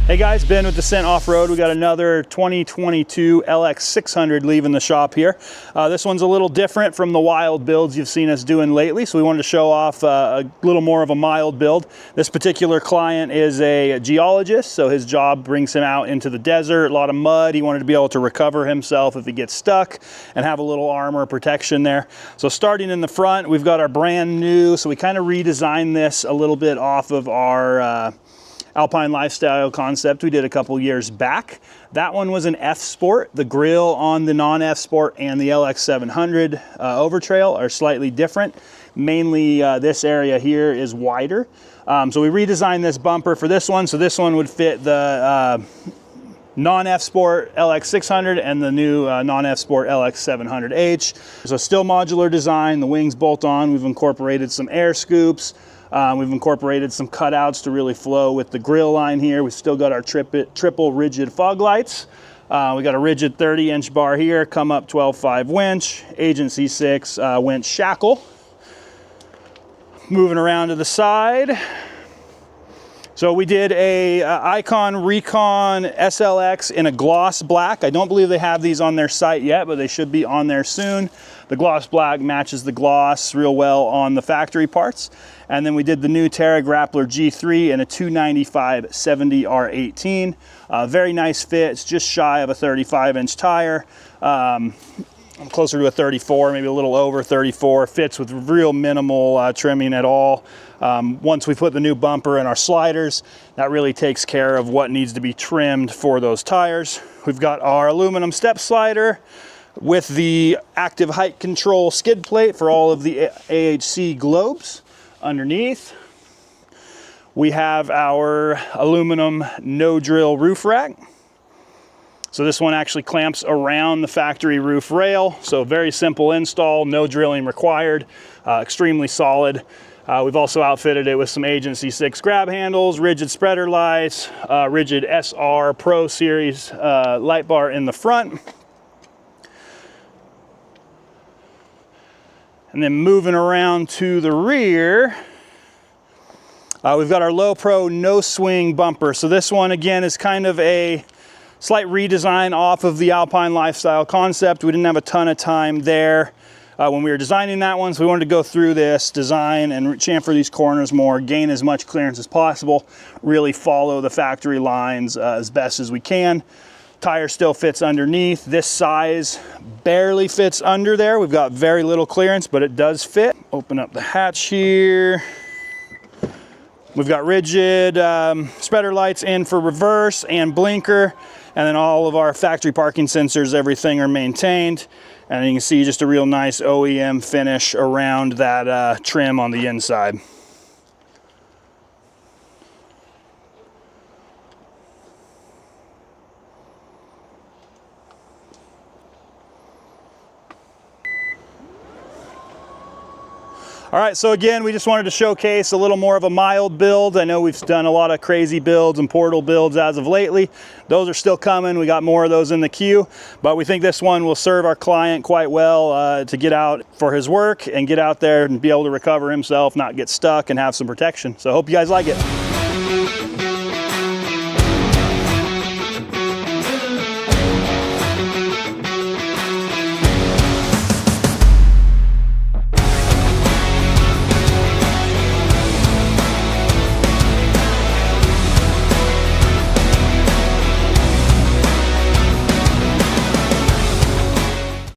Hey guys, Ben with Dissent Off-Road. We got another 2022 LX600 leaving the shop here. This one's a little different from the wild builds you've seen us doing lately, so we wanted to show off a little more of a mild build. This particular client is a geologist, so his job brings him out into the desert, a lot of mud. He wanted to be able to recover himself if he gets stuck and have a little armor protection there. So starting in the front, we've got our brand new, so we kind of redesigned this a little bit off of our Alpine lifestyle concept we did a couple years back. That one was an F Sport. The grille on the non-F Sport and the LX700 Overtrail are slightly different. Mainly this area here is wider. So we redesigned this bumper for this one. So this one would fit the non-F Sport LX600 and the new non-F Sport LX700H. So still modular design, the wings bolt on. We've incorporated some air scoops. We've incorporated some cutouts to really flow with the grille line here. We've still got our triple rigid fog lights. We got a rigid 30-inch bar here, come up 12.5 winch, Agency 6 winch shackle. Moving around to the side. So we did a Icon Recon SLX in a gloss black. I don't believe they have these on their site yet, but they should be on there soon. The gloss black matches the gloss real well on the factory parts. And then we did the new Terra Grappler G3 in a 295/70 R18. Very nice fit. It's just shy of a 35-inch tire. I'm closer to a 34, maybe a little over 34. Fits with real minimal trimming at all. Once we put the new bumper in our sliders, that really takes care of what needs to be trimmed for those tires. We've got our aluminum step slider with the active height control skid plate for all of the AHC globes. Underneath, we have our aluminum no drill roof rack. So this one actually clamps around the factory roof rail. So very simple install, no drilling required, extremely solid. We've also outfitted it with some Agency 6 grab handles, rigid spreader lights, rigid SR Pro Series light bar in the front. And then moving around to the rear, we've got our Low Pro no swing bumper. So this one again is kind of a slight redesign off of the Alpine lifestyle concept. We didn't have a ton of time there when we were designing that one, so we wanted to go through this design and chamfer these corners more, gain as much clearance as possible, really follow the factory lines as best as we can. Tire still fits underneath. This size barely fits under there. We've got very little clearance, but it does fit. Open up the hatch here. We've got rigid spreader lights in for reverse and blinker, and then all of our factory parking sensors, everything are maintained. And you can see just a real nice OEM finish around that trim on the inside. All right, so again, we just wanted to showcase a little more of a mild build. I know we've done a lot of crazy builds and portal builds as of lately. Those are still coming. We got more of those in the queue, but we think this one will serve our client quite well to get out for his work and get out there and be able to recover himself, not get stuck, and have some protection. So I hope you guys like it.